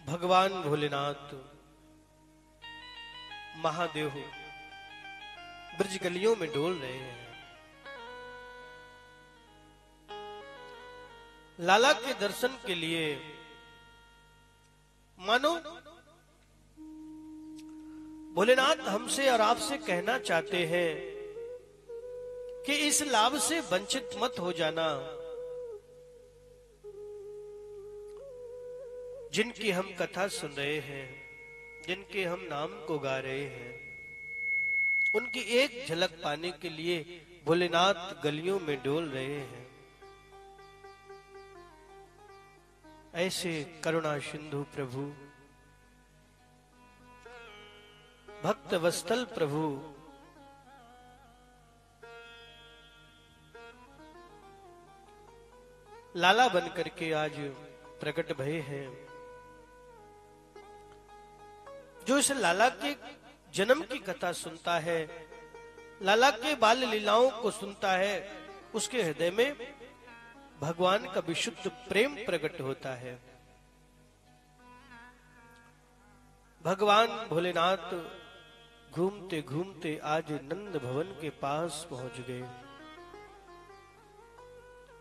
भगवान भोलेनाथ महादेव ब्रज गलियों में डोल रहे हैं। लाला के दर्शन के लिए मानो भोलेनाथ हमसे और आपसे कहना चाहते हैं कि इस लाभ से वंचित मत हो जाना। जिनकी हम कथा सुन रहे हैं, जिनके हम नाम को गा रहे हैं, उनकी एक झलक पाने के लिए भोलेनाथ गलियों में डोल रहे हैं। ऐसे करुणा सिंधु प्रभु, भक्त वत्सल प्रभु, लाला बनकर के आज प्रकट भये हैं। जो इस लाला के जन्म की कथा सुनता है, लाला के बाल लीलाओं को सुनता है, उसके हृदय में भगवान का विशुद्ध प्रेम प्रकट होता है। भगवान भोलेनाथ घूमते घूमते आज नंद भवन के पास पहुंच गए।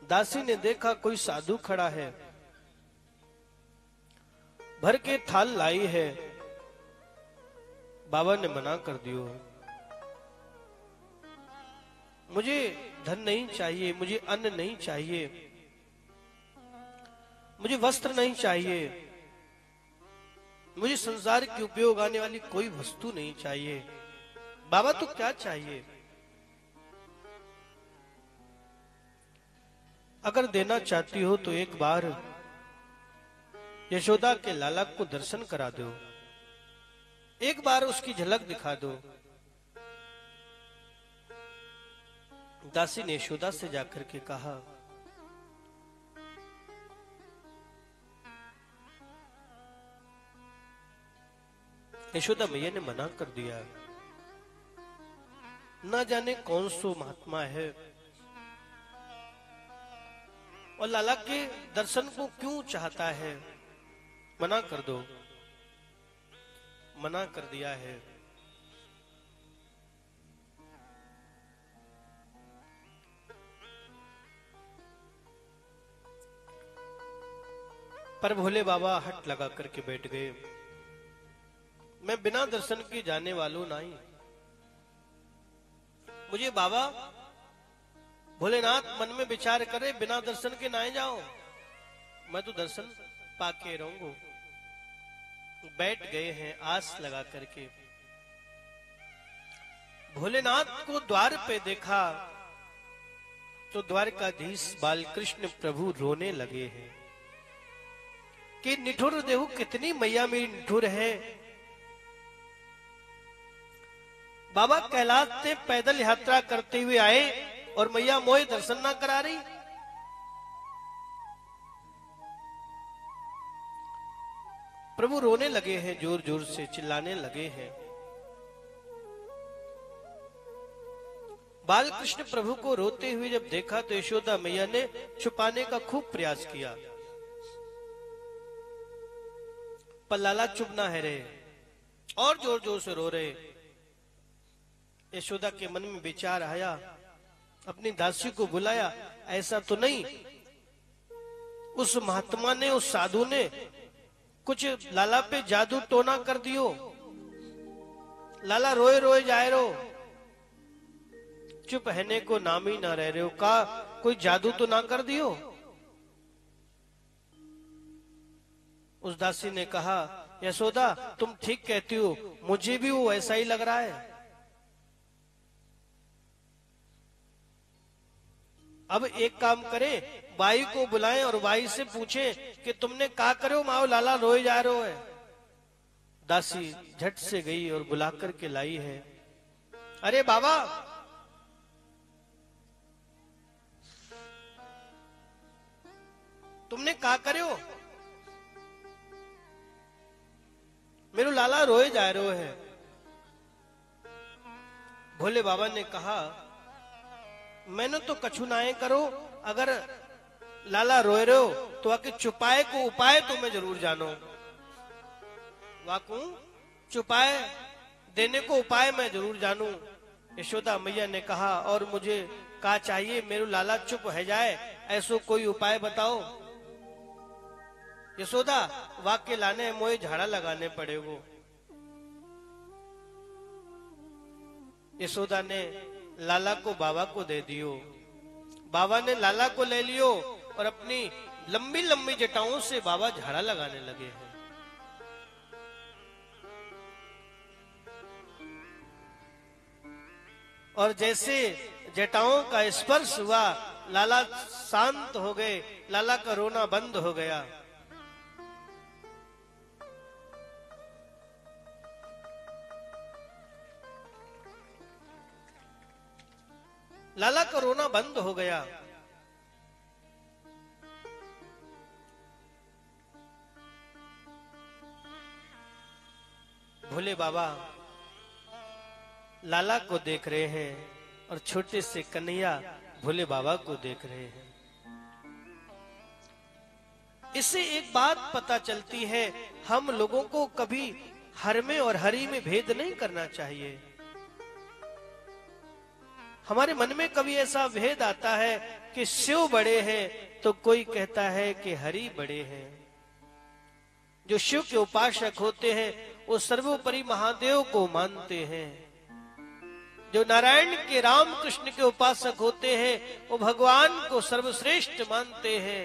दासी ने देखा कोई साधु खड़ा है, भर के थाल लाई है। बाबा ने मना कर दियो, मुझे धन नहीं चाहिए, मुझे अन्न नहीं चाहिए, मुझे वस्त्र नहीं चाहिए, मुझे संसार के उपयोग आने वाली कोई वस्तु नहीं चाहिए। बाबा तो क्या चाहिए? अगर देना चाहती हो तो एक बार यशोदा के लाला को दर्शन करा दो, एक बार उसकी झलक दिखा दो। दासी ने यशोदा से जाकर के कहा, यशोदा मैया ने मना कर दिया। ना जाने कौन सो महात्मा है और लाला के दर्शन को क्यों चाहता है, मना कर दो। मना कर दिया है। पर भोले बाबा हट लगा करके बैठ गए। मैं बिना दर्शन के जाने वालों नहीं। मुझे बाबा भोलेनाथ मन में विचार करे, बिना दर्शन के ना जाओ, मैं तो दर्शन पाके रहूंगा। बैठ गए हैं आस लगा करके। भोलेनाथ को द्वार पे देखा तो द्वारकाधीश बालकृष्ण प्रभु रोने लगे हैं कि निठुर देहु कितनी मैया मेरी निठुर है। बाबा कहलाते पैदल यात्रा करते हुए आए और मैया मोए दर्शन ना करा रही। प्रभु रोने लगे हैं, जोर जोर से चिल्लाने लगे हैं। बालकृष्ण प्रभु को रोते हुए जब देखा तो यशोदा मैया ने छुपाने का खूब प्रयास किया, पर लाला चुप ना है रहे और जोर जोर से रो रहे। यशोदा के मन में विचार आया, अपनी दासी को बुलाया, ऐसा तो नहीं उस महात्मा ने, उस साधु ने कुछ लाला पे जादू टोना कर दियो, लाला रोए रोए जाए रो, चुप रहने को नाम ही ना रह रहे हो, का कोई जादू तो ना कर दियो। उस दासी ने कहा, यशोदा तुम ठीक कहती हो, मुझे भी वो ऐसा ही लग रहा है। अब एक काम करें, बाई को बुलाएं और बाई से पूछें कि तुमने क्या करो माओ, लाला रोए जा रहे है। दासी झट से गई और बुला करके लाई है। अरे बाबा, तुमने क्या करो? मेरे लाला रोए जा रहे है। भोले बाबा ने कहा, मैंने तो कछु नाए करो, अगर लाला रोए रहे हो तो आके चुपाए को उपाय तो मैं जरूर जानो। वाकू चुपाए देने को उपाय मैं जरूर जानूं। यशोदा मैया ने कहा और मुझे का चाहिए, मेरू लाला चुप है जाए, ऐसो कोई उपाय बताओ। यशोदा वाक्य लाने मोए झाड़ा लगाने पड़ेगो। यशोदा ने लाला को बाबा को दे दियो। बाबा ने लाला को ले लियो और अपनी लंबी लंबी जटाओं से बाबा झाड़ा लगाने लगे हैं। और जैसे जटाओं का स्पर्श हुआ, लाला शांत हो गए, लाला का रोना बंद हो गया। लाला का रोना बंद हो गया। भोले बाबा लाला को देख रहे हैं और छोटे से कन्हैया भोले बाबा को देख रहे हैं। इससे एक बात पता चलती है, हम लोगों को कभी हर में और हरि में भेद नहीं करना चाहिए। हमारे मन में कभी ऐसा भेद आता है कि शिव बड़े हैं तो कोई कहता है कि हरि बड़े हैं। जो शिव के उपासक होते हैं वो सर्वोपरि महादेव को मानते हैं। जो नारायण के राम कृष्ण के उपासक होते हैं वो भगवान को सर्वश्रेष्ठ मानते हैं।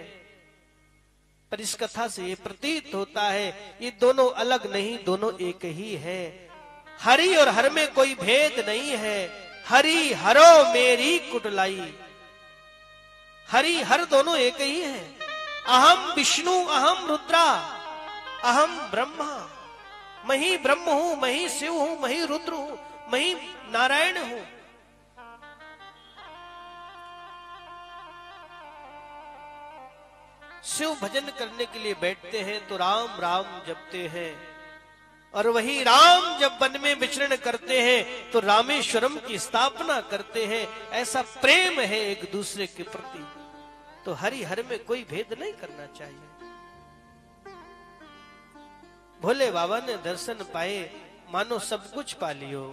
पर इस कथा से ये प्रतीत होता है ये दोनों अलग नहीं, दोनों एक ही है। हरि और हर में कोई भेद नहीं है। हरि हरो मेरी कुटलाई, हरि हर दोनों एक ही है। अहम विष्णु अहम रुद्रा अहम ब्रह्मा, मैं ही ब्रह्म हूं, मैं ही शिव हूं, मैं ही रुद्र हूं, मैं ही नारायण हूं। शिव भजन करने के लिए बैठते हैं तो राम राम जपते हैं, और वही राम जब वन में विचरण करते हैं तो रामेश्वरम की स्थापना करते हैं। ऐसा प्रेम है एक दूसरे के प्रति। तो हरि हर में कोई भेद नहीं करना चाहिए। भोले बाबा ने दर्शन पाए, मानो सब कुछ पा लियो।